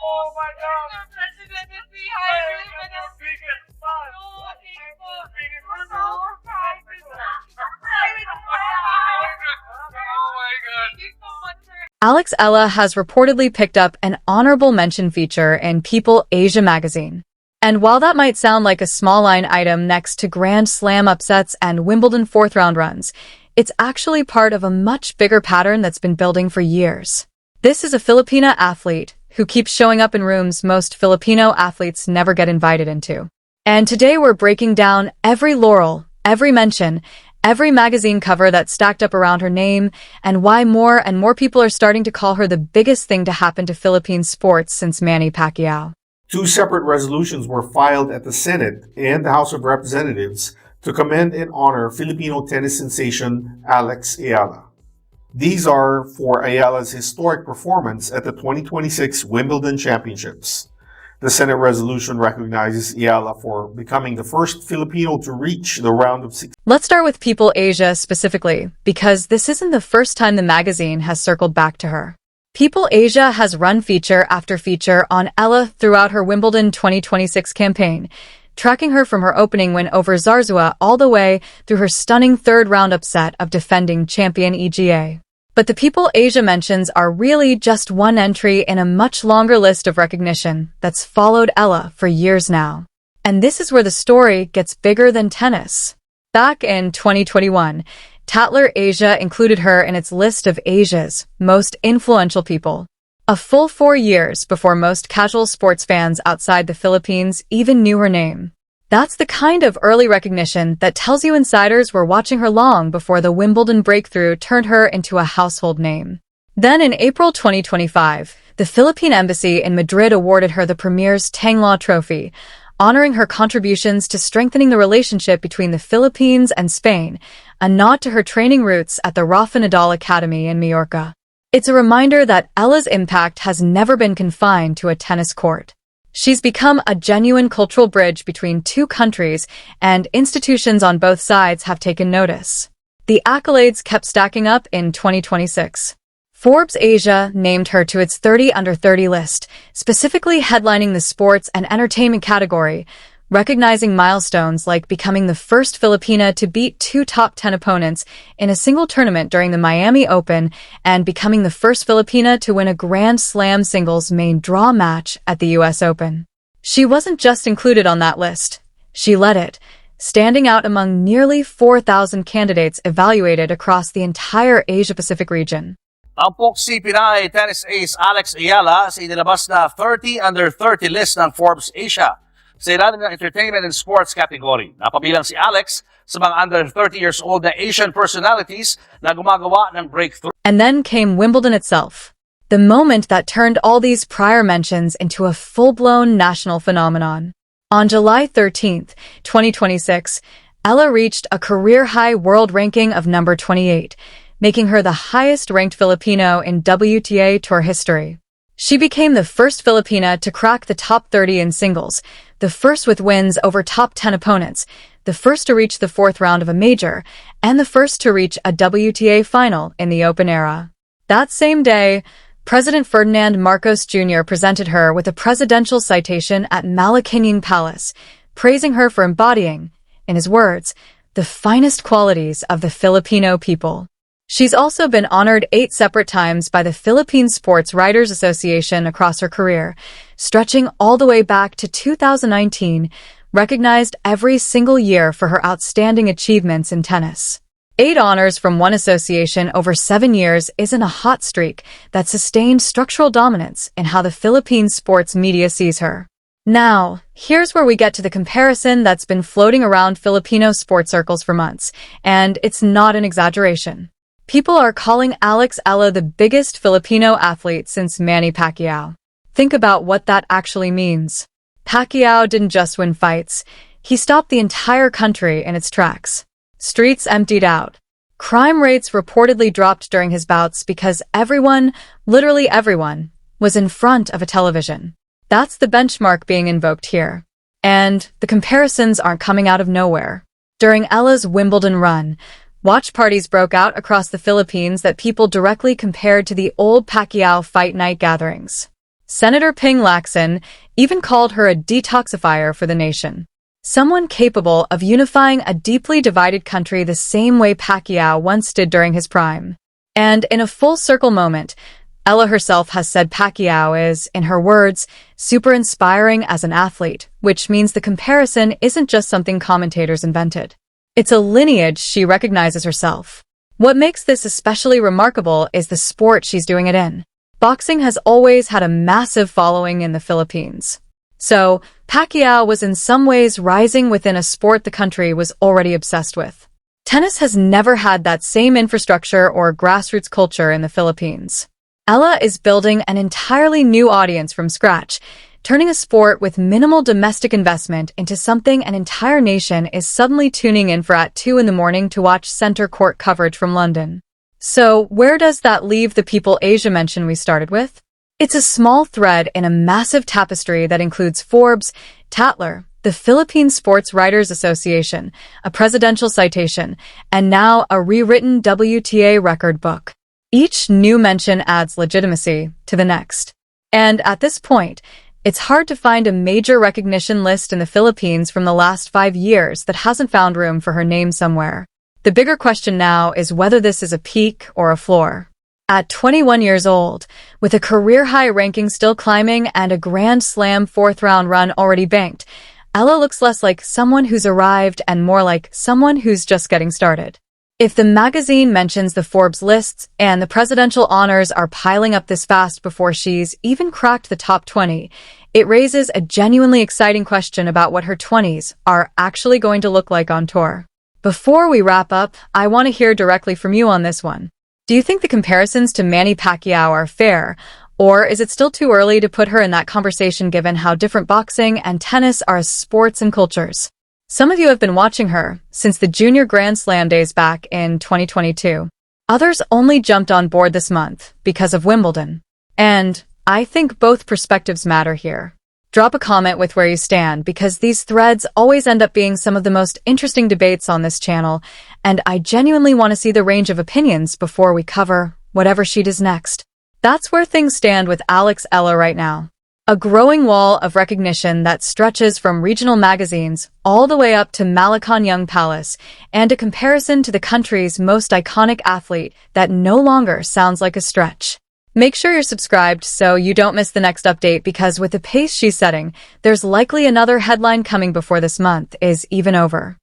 Oh my God! President is behind Alex Eala has reportedly picked up an honorable mention feature in PeopleAsia magazine. And while that might sound like a small line item next to Grand Slam upsets and Wimbledon fourth-round runs, it's actually part of a much bigger pattern that's been building for years. This is a Filipina athlete who keeps showing up in rooms most Filipino athletes never get invited into. And today we're breaking down every laurel, every mention, every magazine cover that's stacked up around her name, and why more and more people are starting to call her the biggest thing to happen to Philippine sports since Manny Pacquiao. Two separate resolutions were filed at the Senate and the House of Representatives to commend and honor Filipino tennis sensation Alex Eala. These are for Eala's historic performance at the 2026 Wimbledon Championships. The Senate resolution recognizes Eala for becoming the first Filipino to reach the round of 16. Let's start with PeopleAsia specifically, because this isn't the first time the magazine has circled back to her. PeopleAsia has run feature after feature on Eala throughout her Wimbledon 2026 campaign, tracking her from her opening win over Zarzua all the way through her stunning third-round upset of defending champion EGA. But the PeopleAsia mentions are really just one entry in a much longer list of recognition that's followed Eala for years now. And this is where the story gets bigger than tennis. Back in 2021, Tatler Asia included her in its list of Asia's most influential people, a full 4 years before most casual sports fans outside the Philippines even knew her name. That's the kind of early recognition that tells you insiders were watching her long before the Wimbledon breakthrough turned her into a household name. Then in April 2025, the Philippine Embassy in Madrid awarded her the Premier's Tanglaw Trophy, honoring her contributions to strengthening the relationship between the Philippines and Spain, a nod to her training roots at the Rafa Nadal Academy in Majorca. It's a reminder that Eala's impact has never been confined to a tennis court. She's become a genuine cultural bridge between two countries, and institutions on both sides have taken notice. The accolades kept stacking up in 2026. Forbes Asia named her to its 30 under 30 list, specifically headlining the sports and entertainment category, recognizing milestones like becoming the first Filipina to beat 2 top 10 opponents in a single tournament during the Miami Open and becoming the first Filipina to win a Grand Slam singles main draw match at the US Open. She wasn't just included on that list. She led it, standing out among nearly 4,000 candidates evaluated across the entire Asia-Pacific region. Tampok si Pinay tennis ace Alex Eala sa inilabas na 30 under 30 list ng Forbes Asia sa ilalim ng entertainment and sports category. Napabilang si Alex sa mga under 30 years old na Asian personalities na gumagawa ng breakthrough. And then came Wimbledon itself, the moment that turned all these prior mentions into a full-blown national phenomenon. On July 13th, 2026, Eala reached a career-high world ranking of number 28, making her the highest-ranked Filipino in WTA Tour history. She became the first Filipina to crack the top 30 in singles, the first with wins over top 10 opponents, the first to reach the 4th round of a major, and the first to reach a WTA final in the Open era. That same day, President Ferdinand Marcos Jr. presented her with a Presidential Citation at Malacañang Palace, praising her for embodying, in his words, the finest qualities of the Filipino people. She's also been honored 8 separate times by the Philippine Sports Writers Association across her career, stretching all the way back to 2019, recognized every single year for her outstanding achievements in tennis. 8 honors from one association over 7 years isn't a hot streak that sustained structural dominance in how the Philippine sports media sees her. Now, here's where we get to the comparison that's been floating around Filipino sports circles for months, and it's not an exaggeration. People are calling Alex Eala the biggest Filipino athlete since Manny Pacquiao. Think about what that actually means. Pacquiao didn't just win fights. He stopped the entire country in its tracks. Streets emptied out. Crime rates reportedly dropped during his bouts because everyone, literally everyone, was in front of a television. That's the benchmark being invoked here. And the comparisons aren't coming out of nowhere. During Eala's Wimbledon run, watch parties broke out across the Philippines that people directly compared to the old Pacquiao fight night gatherings. Senator Ping Lacson even called her a detoxifier for the nation. Someone capable of unifying a deeply divided country the same way Pacquiao once did during his prime. And in a full-circle moment, Eala herself has said Pacquiao is, in her words, super inspiring as an athlete, which means the comparison isn't just something commentators invented. It's a lineage she recognizes herself. What makes this especially remarkable is the sport she's doing it in. Boxing has always had a massive following in the Philippines. So, Pacquiao was in some ways rising within a sport the country was already obsessed with. Tennis has never had that same infrastructure or grassroots culture in the Philippines. Eala is building an entirely new audience from scratch, turning a sport with minimal domestic investment into something an entire nation is suddenly tuning in for at 2 a.m. to watch center court coverage from London. So, where does that leave the PeopleAsia mention we started with? It's a small thread in a massive tapestry that includes Forbes, Tatler, the Philippine Sports Writers Association, a Presidential Citation, and now a rewritten WTA record book. Each new mention adds legitimacy to the next. And at this point, it's hard to find a major recognition list in the Philippines from the last 5 years that hasn't found room for her name somewhere. The bigger question now is whether this is a peak or a floor. At 21 years old, with a career-high ranking still climbing and a Grand Slam 4th-round run already banked, Eala looks less like someone who's arrived and more like someone who's just getting started. If the magazine mentions the Forbes lists and the presidential honors are piling up this fast before she's even cracked the top 20, it raises a genuinely exciting question about what her 20s are actually going to look like on tour. Before we wrap up, I want to hear directly from you on this one. Do you think the comparisons to Manny Pacquiao are fair, or is it still too early to put her in that conversation given how different boxing and tennis are as sports and cultures? Some of you have been watching her since the Junior Grand Slam days back in 2022. Others only jumped on board this month because of Wimbledon. And I think both perspectives matter here. Drop a comment with where you stand because these threads always end up being some of the most interesting debates on this channel, and I genuinely want to see the range of opinions before we cover whatever she does next. That's where things stand with Eala right now. A growing wall of recognition that stretches from regional magazines all the way up to Malacañang Palace, and a comparison to the country's most iconic athlete that no longer sounds like a stretch. Make sure you're subscribed so you don't miss the next update because with the pace she's setting, there's likely another headline coming before this month is even over.